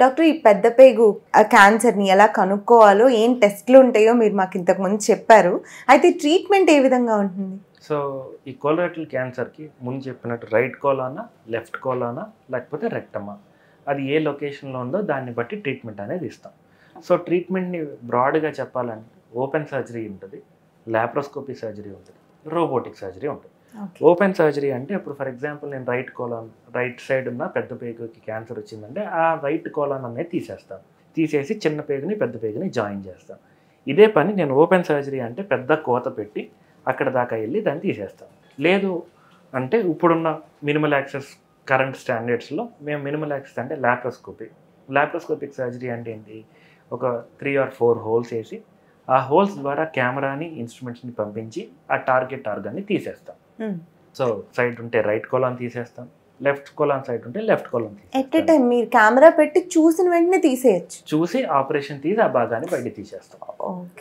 Doctor ఈ పెద్ద పేగు క్యాన్సర్ని ఎలా కనుక్కోవాలో ఏం టెస్ట్లు ఉంటాయో మీరు మాకు ఇంతకుముందు చెప్పారు. అయితే ట్రీట్మెంట్ ఏ విధంగా ఉంటుంది? సో ఈ కోలోరెక్టల్ క్యాన్సర్కి ముందు చెప్పినట్టు రైట్ కోలానా, లెఫ్ట్ కోలానా, లేకపోతే రెక్టమా, అది ఏ లొకేషన్లో ఉందో దాన్ని బట్టి ట్రీట్మెంట్ అనేది ఇస్తాం. సో ట్రీట్మెంట్ని బ్రాడ్గా చెప్పాలంటే ఓపెన్ సర్జరీ ఉంటుంది, లాప్రోస్కోపీ సర్జరీ ఉంటుంది, రోబోటిక్ సర్జరీ ఉంటుంది. ఓపెన్ సర్జరీ అంటే ఇప్పుడు ఫర్ ఎగ్జాంపుల్ నేను రైట్ సైడ్ ఉన్న పెద్ద పేగుకి క్యాన్సర్ వచ్చిందంటే ఆ రైట్ కోలాన్ అనేది తీసేస్తాను. తీసేసి చిన్న పేగుని పెద్ద పేగుని జాయిన్ చేస్తాను. ఇదే పని నేను ఓపెన్ సర్జరీ అంటే పెద్ద కోత పెట్టి అక్కడ దాకా వెళ్ళి దాన్ని తీసేస్తాను. లేదు అంటే ఇప్పుడున్న మినిమల్ యాక్సెస్ కరెంట్ స్టాండర్డ్స్లో మేము మినిమల్ యాక్సెస్ అంటే లాప్రోస్కోపిక్ సర్జరీ అంటే ఏంటి, ఒక 3 or 4 హోల్స్ వేసి ఆ హోల్స్ ద్వారా కెమెరాని ఇన్స్ట్రుమెంట్స్ని పంపించి ఆ టార్గెట్ ఆర్గాన్ని తీసేస్తాం. సో సైడ్ ఉంటే రైట్ కోలాన్ తీసేస్తాం, లెఫ్ట్ కోలాన్ సైడ్ ఉంటే లెఫ్ట్ కోలాన్ తీసేస్తాం. మీరు కెమెరా పెట్టి చూసిన వెంటనే తీసేయచ్చు, చూసి ఆపరేషన్ తీసి ఆ భాగాన్ని బయటికి తీసేస్తాం.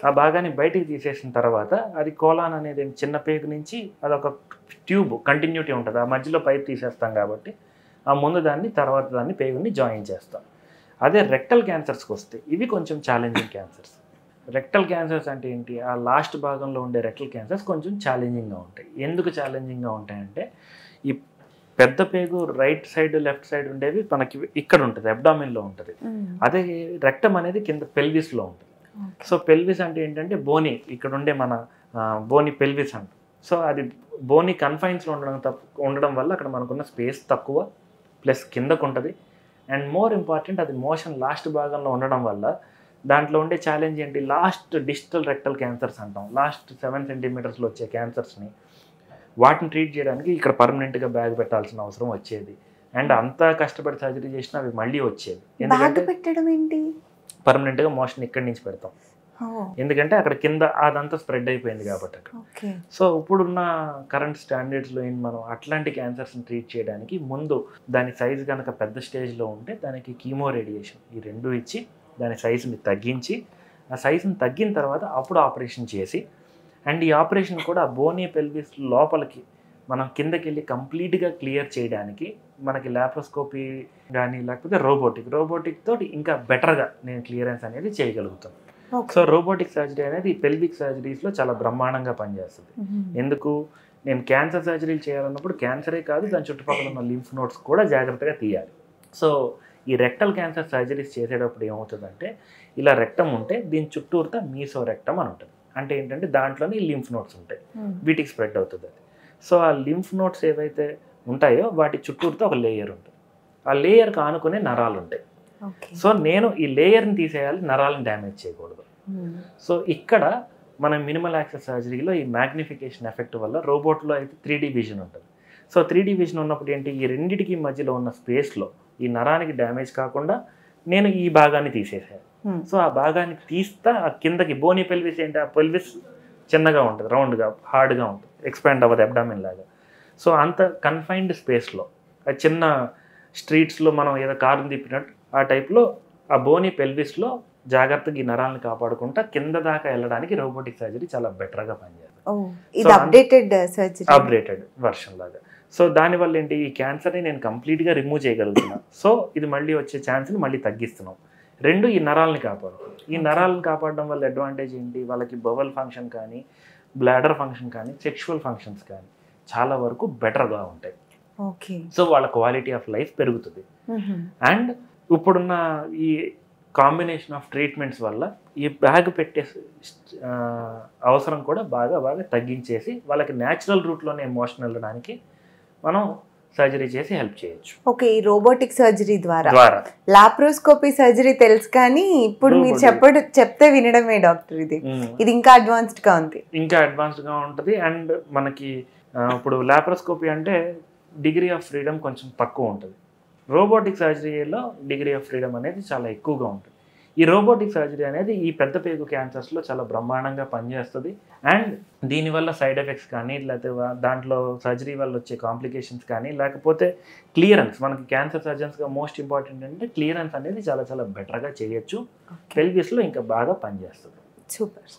ఆ భాగాన్ని బయటికి తీసేసిన తర్వాత అది కోలాన్ అనేది చిన్న పేగు నుంచి అదొక ట్యూబ్ కంటిన్యూటీ ఉంటుంది, ఆ మధ్యలో పైప్ తీసేస్తాం కాబట్టి ఆ ముందు దాన్ని తర్వాత దాన్ని పేగుని జాయిన్ చేస్తాం. అదే రెక్టల్ క్యాన్సర్స్కి వస్తే ఇవి కొంచెం ఛాలెంజింగ్ క్యాన్సర్స్. రెక్టల్ క్యాన్సర్స్ అంటే ఏంటి, ఆ లాస్ట్ భాగంలో ఉండే రెక్టల్ క్యాన్సర్స్ కొంచెం ఛాలెంజింగ్గా ఉంటాయి. ఎందుకు ఛాలెంజింగ్గా ఉంటాయంటే ఈ పెద్ద పేగు రైట్ సైడ్ లెఫ్ట్ సైడ్ ఉండేవి మనకి ఇక్కడ ఉంటుంది, అబ్డామిన్లో ఉంటుంది. అదే రెక్టమ్ అనేది కింద పెల్విస్లో ఉంటుంది. సో పెల్విస్ అంటే ఏంటంటే బోని, ఇక్కడ ఉండే మన బోని పెల్విస్ అంట. సో అది బోని కన్ఫైన్స్లో ఉండడం వల్ల అక్కడ మనకున్న స్పేస్ తక్కువ, ప్లస్ కిందకు ఉంటుంది. అండ్ మోర్ ఇంపార్టెంట్ అది మోషన్ లాస్ట్ భాగంలో ఉండడం వల్ల దాంట్లో ఉండే ఛాలెంజ్ ఏంటి, లాస్ట్ డిజిటల్ రెక్టల్ క్యాన్సర్స్ అంటాం. లాస్ట్ 7 సెంటీమీటర్స్లో వచ్చే క్యాన్సర్స్ని వాటిని ట్రీట్ చేయడానికి ఇక్కడ పర్మనెంట్గా బ్యాగ్ పెట్టాల్సిన అవసరం వచ్చేది. అండ్ అంతా కష్టపడి సర్జరీ చేసినా అవి మళ్ళీ వచ్చేది. ఎందుకంటే పెట్టడం ఏంటి, పర్మనెంట్గా మోషన్ ఇక్కడి నుంచి పెడతాం, ఎందుకంటే అక్కడ కింద అదంతా స్ప్రెడ్ అయిపోయింది కాబట్టి అక్కడ. సో ఇప్పుడున్న కరెంట్ స్టాండర్డ్స్లో ఏంటి, మనం అట్లాంటి క్యాన్సర్స్ని ట్రీట్ చేయడానికి ముందు దాని సైజు కనుక పెద్ద స్టేజ్లో ఉంటే దానికి కీమో రేడియేషన్ ఈ రెండు ఇచ్చి దాని సైజుని తగ్గించి, ఆ సైజుని తగ్గిన తర్వాత అప్పుడు ఆపరేషన్ చేసి, అండ్ ఈ ఆపరేషన్ కూడా బోనీ పెల్విస్ లోపలికి మనం కిందకి వెళ్ళి కంప్లీట్గా క్లియర్ చేయడానికి మనకి లాప్రోస్కోపీ కానీ లేకపోతే రోబోటిక్ తోటి ఇంకా బెటర్గా నేను క్లియరెన్స్ అనేది చేయగలుగుతాను. సో రోబోటిక్ సర్జరీ అనేది పెల్విక్ సర్జరీస్లో చాలా బ్రహ్మాండంగా పనిచేస్తుంది. ఎందుకు, నేను క్యాన్సర్ సర్జరీలు చేయాలన్నప్పుడు క్యాన్సరే కాదు దాని చుట్టుపక్కల ఉన్న లింఫ్ నోడ్స్ కూడా జాగ్రత్తగా తీయాలి. సో ఈ రెక్టల్ క్యాన్సర్ సర్జరీస్ చేసేటప్పుడు ఏమవుతుందంటే ఇలా రెక్టమ్ ఉంటే దీని చుట్టూరుతా మీసో రెక్టమ్ అని ఉంటుంది. అంటే ఏంటంటే దాంట్లోనే లింఫ్ నోడ్స్ ఉంటాయి, వీటికి స్ప్రెడ్ అవుతుంది అది. సో ఆ లింఫ్ నోడ్స్ ఏవైతే ఉంటాయో వాటి చుట్టూరుతో ఒక లేయర్ ఉంటుంది, ఆ లేయర్కి ఆనుకునే నరాలు ఉంటాయి. సో నేను ఈ లేయర్ని తీసేయాలి, నరాలను డ్యామేజ్ చేయకూడదు. సో ఇక్కడ మనం మినిమల్ యాక్సెస్ సర్జరీలో ఈ మ్యాగ్నిఫికేషన్ ఎఫెక్ట్ వల్ల రోబోట్లో అయితే 3D విజన్ ఉంటుంది. సో 3D విజన్ ఉన్నప్పుడు ఏంటి, ఈ రెండింటికి మధ్యలో ఉన్న స్పేస్లో ఈ నరానికి డ్యామేజ్ కాకుండా నేను ఈ భాగాన్ని తీసేసాను. సో ఆ భాగాన్ని తీస్తా ఆ కిందకి బోనీ పెల్విస్ ఏంటి, ఆ పెల్విస్ చిన్నగా ఉంటుంది, రౌండ్గా హార్డ్గా ఉంటుంది, ఎక్స్పాండ్ అవ్వదు అబ్డామిన్ లాగా. సో అంత కన్ఫైన్డ్ స్పేస్లో ఆ చిన్న స్ట్రీట్స్లో మనం ఏదో కారుని తిప్పినట్టు ఆ టైప్లో ఆ బోనీ పెల్విస్లో జాగ్రత్తగా ఈ నరాలను కాపాడుకుంటా కింద దాకా వెళ్ళడానికి రోబోటిక్ సర్జరీ చాలా బెటర్గా పనిచేస్తుంది. అప్డేటెడ్ వర్షన్ లాగా. సో దానివల్ల ఏంటి, ఈ క్యాన్సర్ని నేను కంప్లీట్గా రిమూవ్ చేయగలుగుతున్నాను. సో ఇది మళ్ళీ వచ్చే ఛాన్స్ని మళ్ళీ తగ్గిస్తున్నాం. రెండు ఈ నరాలని కాపాడుతుంది. ఈ నరాలను కాపాడడం వల్ల అడ్వాంటేజ్ ఏంటి, వాళ్ళకి బవల్ ఫంక్షన్ కానీ బ్లాడర్ ఫంక్షన్ కానీ సెక్షువల్ ఫంక్షన్స్ కానీ చాలా వరకు బెటర్గా ఉంటాయి. సో వాళ్ళ క్వాలిటీ ఆఫ్ లైఫ్ పెరుగుతుంది. అండ్ ఇప్పుడున్న ఈ కాంబినేషన్ ఆఫ్ ట్రీట్మెంట్స్ వల్ల ఈ బ్యాగ్ పెట్టే అవసరం కూడా బాగా తగ్గించేసి వాళ్ళకి న్యాచురల్ రూట్లోనే ఎమోషన్ వెళ్ళడానికి మనం సర్జరీ చేసి హెల్ప్ చేయొచ్చు. ఓకే, ఈ రోబోటిక్ సర్జరీ ద్వారా లాప్రోస్కోపీ సర్జరీ తెలుసు, కానీ ఇప్పుడు మీరు చెప్తే వినడమే డాక్టర్, ఇది ఇంకా అడ్వాన్స్డ్గా ఉంది. ఇంకా అడ్వాన్స్డ్గా ఉంటుంది. అండ్ మనకి ఇప్పుడు లాప్రోస్కోపీ అంటే డిగ్రీ ఆఫ్ ఫ్రీడమ్ కొంచెం తక్కువ ఉంటుంది. రోబోటిక్ సర్జరీలో డిగ్రీ ఆఫ్ ఫ్రీడమ్ అనేది చాలా ఎక్కువగా ఉంటుంది. ఈ రోబోటిక్ సర్జరీ అనేది ఈ పెద్ద పేగు క్యాన్సర్స్లో చాలా బ్రహ్మాండంగా పనిచేస్తుంది. అండ్ దీనివల్ల సైడ్ ఎఫెక్ట్స్ కానీ లేకపోతే దాంట్లో సర్జరీ వల్ల వచ్చే కాంప్లికేషన్స్ కానీ లేకపోతే క్లియరెన్స్, మనకి క్యాన్సర్ సర్జన్స్గా మోస్ట్ ఇంపార్టెంట్ అంటే క్లియరెన్స్ అనేది చాలా బెటర్గా చేయొచ్చు. పెల్విస్లో ఇంకా బాగా పనిచేస్తుంది. సూపర్.